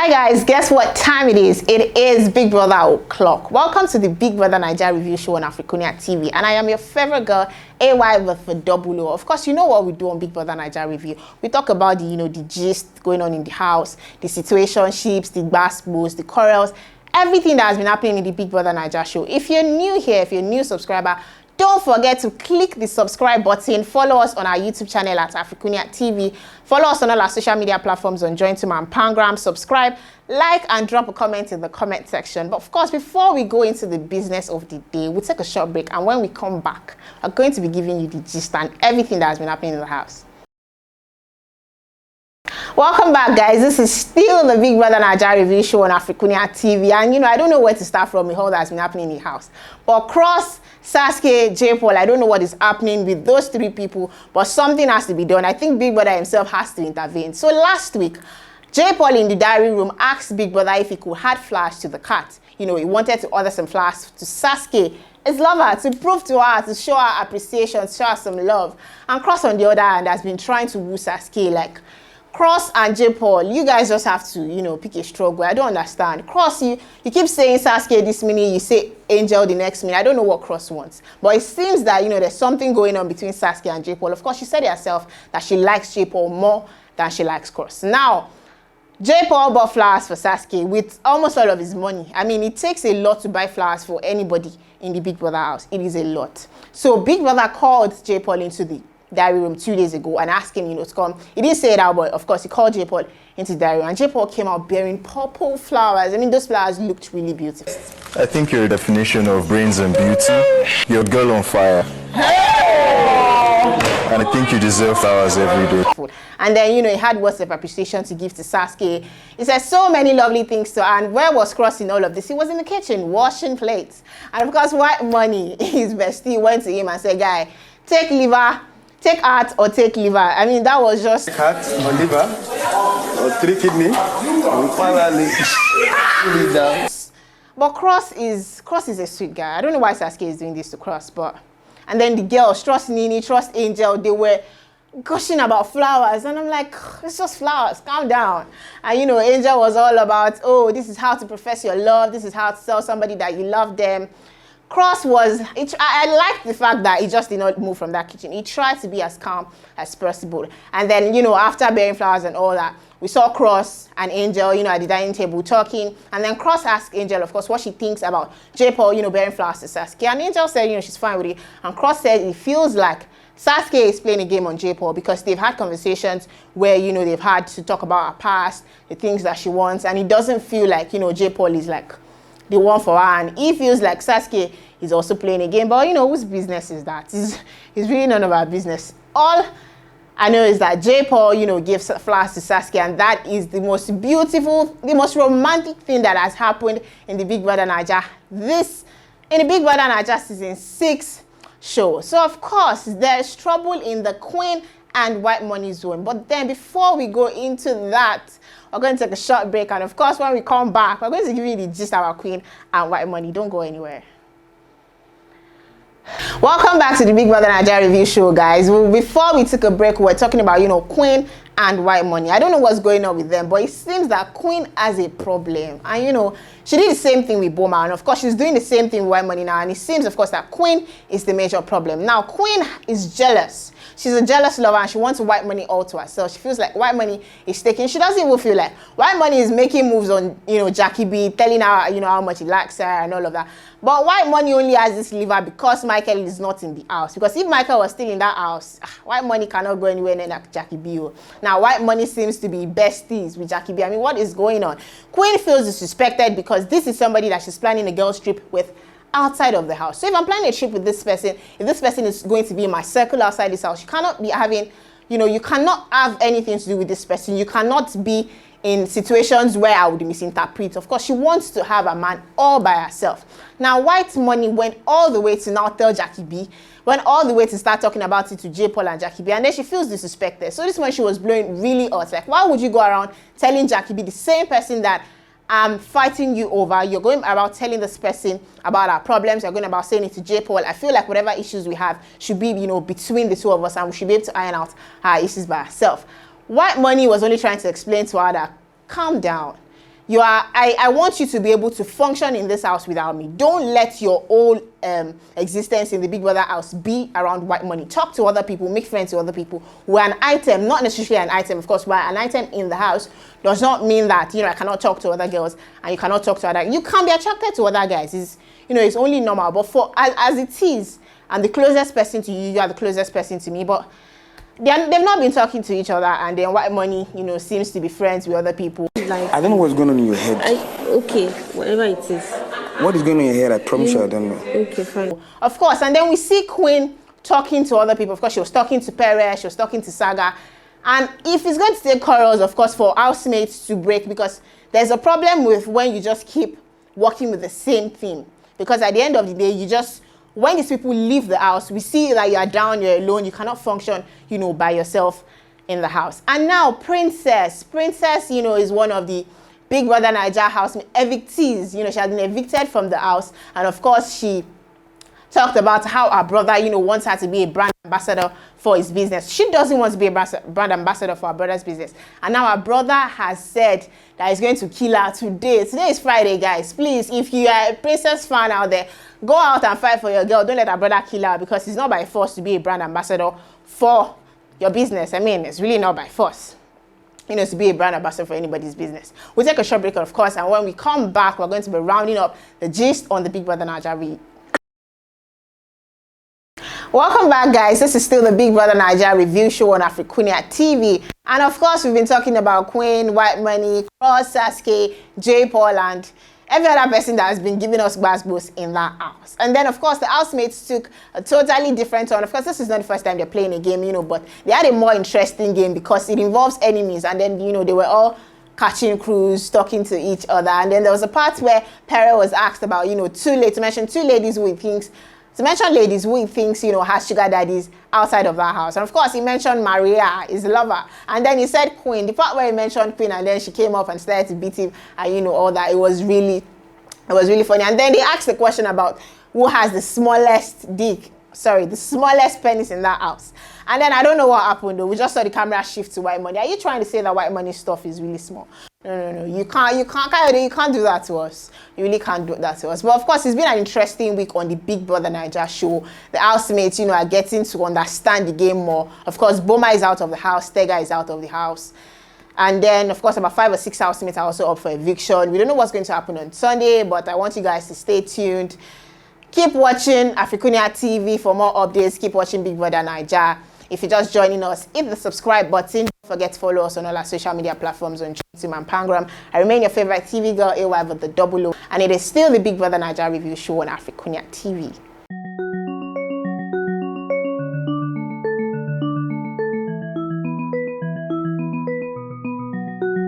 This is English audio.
Hi guys, guess what time it is? It is Big Brother o'clock. Welcome to the Big Brother Naija review show on AFRICUNIA TV, and I am your favorite girl, AY with the double O. Of course, you know what we do on Big Brother Naija review. We talk about the gist going on in the house, the situationships, the basketballs, the quarrels, everything that has been happening in the Big Brother Naija show. If you're new here, if you're a new subscriber, don't forget to click the subscribe button. Follow us on our YouTube channel at AFRICUNIA TV. Follow us on all our social media platforms on Jointum and Pangram. Subscribe, like, and drop a comment in the comment section. But of course, before we go into the business of the day, we'll take a short break. And when we come back, we're going to be giving you the gist and everything that has been happening in the house. Welcome back, guys. This is still the Big Brother Naija review show on AFRICUNIA TV, and I don't know where to start from with all that's been happening in the house. But Cross, Sasuke, J. Paul, I don't know what is happening with those three people, but something has to be done. I think Big Brother himself has to intervene. So last week, J. Paul in the diary room asked Big Brother if he could add flowers to the cat. He wanted to order some flowers to Sasuke, his lover, to prove to her, to show her appreciation, show her some love. And Cross, on the other hand, has been trying to woo Sasuke. Like, Cross and J. Paul, you guys just have to, pick a struggle. I don't understand. Cross, you keep saying Sasuke this minute, you say Angel the next minute. I don't know what Cross wants. But it seems that, there's something going on between Sasuke and J. Paul. Of course, she said herself that she likes J. Paul more than she likes Cross. Now, J. Paul bought flowers for Sasuke with almost all of his money. I mean, it takes a lot to buy flowers for anybody in the Big Brother house. It is a lot. So Big Brother called J. Paul into the diary room 2 days ago and asked him, to come. He didn't say it out, but of course he called J. Paul into the diary room, and J. Paul came out bearing purple flowers. I mean, those flowers looked really beautiful. I think you're a definition of brains and beauty. You're a girl on fire. And I think you deserve flowers every day. And then, he had words of appreciation to give to Sasuke. He said so many lovely things to her. And where was Cross in all of this? He was in the kitchen washing plates. And of course, White Money, his bestie, went to him and said, guy, take liver, take heart or take liver. I mean, that was just heart or liver or 3 kidney. But Cross is a sweet guy. I don't know why Sasuke is doing this to Cross, but and then the girls, trust Nini, trust Angel, they were gushing about flowers, and I'm like, it's just flowers, calm down. And Angel was all about, oh, this is how to profess your love, this is how to tell somebody that you love them. Cross was, I liked the fact that he just did not move from that kitchen. He tried to be as calm as possible. And then, after bearing flowers and all that, we saw Cross and Angel, at the dining table talking. And then Cross asked Angel, of course, what she thinks about J. Paul, bearing flowers to Sasuke. And Angel said, she's fine with it. And Cross said it feels like Sasuke is playing a game on J. Paul because they've had conversations where, they've had to talk about her past, the things that she wants. And it doesn't feel like, J. Paul is like the one for her, and he feels like Sasuke is also playing a game. But whose business is that? It's really none of our business. All I know is that J. Paul, gives flowers to Sasuke, and that is the most beautiful, the most romantic thing that has happened in the Big Brother Naija. In the Big Brother Naija season 6 show. So of course, there's trouble in the Queen and White Money zone. But then before we go into that, we're going to take a short break, and of course, when we come back, we're going to give you the gist of our Queen and White Money. Don't go anywhere. Welcome back to the Big Brother Naija review show, guys. Before we took a break, we were talking about, Queen and White Money. I don't know what's going on with them, but it seems that Queen has a problem. And, she did the same thing with Boma, and of course, she's doing the same thing with White Money now. And it seems, of course, that Queen is the major problem. Now, Queen is jealous. She's a jealous lover, and she wants White Money all to herself. She feels like White Money is taking. She doesn't even feel like White Money is making moves on, Jackie B, telling her, how much he likes her and all of that. But White Money only has this liver because Michael is not in the house. Because if Michael was still in that house, White Money cannot go anywhere near Jackie B. Now, White Money seems to be besties with Jackie B. I mean, what is going on? Queen feels disrespected because this is somebody that she's planning a girls' trip with outside of the house. So if I'm planning a trip with this person, if this person is going to be in my circle outside this house, you cannot be having, you cannot have anything to do with this person. You cannot be in situations where I would misinterpret. Of course, she wants to have a man all by herself. Now, White Money went all the way to now tell Jackie B, went all the way to start talking about it to J. Paul and Jackie B, and then she feels disrespected. So this one, she was blowing really hot. Like, why would you go around telling Jackie B, the same person that I'm fighting you over, you're going about telling this person about our problems, you're going about saying it to J. Paul. I feel like whatever issues we have should be, between the two of us, and we should be able to iron out our issues by ourselves. White Money was only trying to explain to her that, calm down. I want you to be able to function in this house without me. Don't let your whole existence in the Big Brother house be around white money. Talk to other people, make friends with other people. We're an item, not necessarily an item. Of course, we're an item in the house. Does not mean that, I cannot talk to other girls and you cannot talk to other. You can be attracted to other guys. It's only normal. But for as it is, I'm the closest person to you. You are the closest person to me. But they've not been talking to each other, and then white money, seems to be friends with other people. I don't know what's going on in your head. Okay, whatever it is. What is going on in your head? I promise you I don't know. Okay, fine. Of course, and then we see Queen talking to other people. Of course, she was talking to Perez, she was talking to Saga. And if it's going to take quarrels, of course, for housemates to break, because there's a problem with when you just keep working with the same thing. Because at the end of the day, when these people leave the house, we see that you are down, you're alone, you cannot function, by yourself in the house. And now Princess, is one of the Big Brother Naija housemates, evictees. She has been evicted from the house. And of course, she talked about how her brother, wants her to be a brand ambassador for his business. She doesn't want to be a brand ambassador for her brother's business. And now her brother has said that he's going to kill her today. Today is Friday, guys. Please, if you are a Princess fan out there, go out and fight for your girl. Don't let her brother kill her, because it's not by force to be a brand ambassador for your business. It's really not by force, to be a brand ambassador for anybody's business. We'll take a short break, of course, and when we come back, we're going to be rounding up the gist on the Big Brother Naija. Welcome back, guys. This is still the Big Brother Naija review show on AFRICUNIA TV. And of course, we've been talking about Queen, White Money, Cross, Sasuke, J. Paul, and every other person that has been giving us gbasgbos in that house. And then, of course, the housemates took a totally different turn. Of course, this is not the first time they're playing a game, but they had a more interesting game because it involves enemies. And then, they were all catching crews, talking to each other. And then there was a part where Perez was asked about, to mention two ladies who he thinks has sugar daddies outside of that house. And of course, he mentioned Maria, his lover. And then he said Queen. The part where he mentioned Queen, and then she came up and started to beat him, and all that. It was really funny. And then they asked the question about who has the smallest penis in that house. And then I don't know what happened though. We just saw the camera shift to White Money. Are you trying to say that White Money stuff is really small? No. You can't do that to us. You really can't do that to us. But of course, it's been an interesting week on the Big Brother Naija show. The housemates, are getting to understand the game more. Of course, Boma is out of the house. Tega is out of the house. And then, of course, about 5 or 6 housemates are also up for eviction. We don't know what's going to happen on Sunday, but I want you guys to stay tuned. Keep watching AFRICUNIA TV for more updates. Keep watching Big Brother Naija. If you're just joining us, hit the subscribe button. Don't forget to follow us on all our social media platforms on YouTube and Pangram. I remain your favorite TV girl, AY with the double O. And it is still the Big Brother Naija review show on AFRICUNIA TV.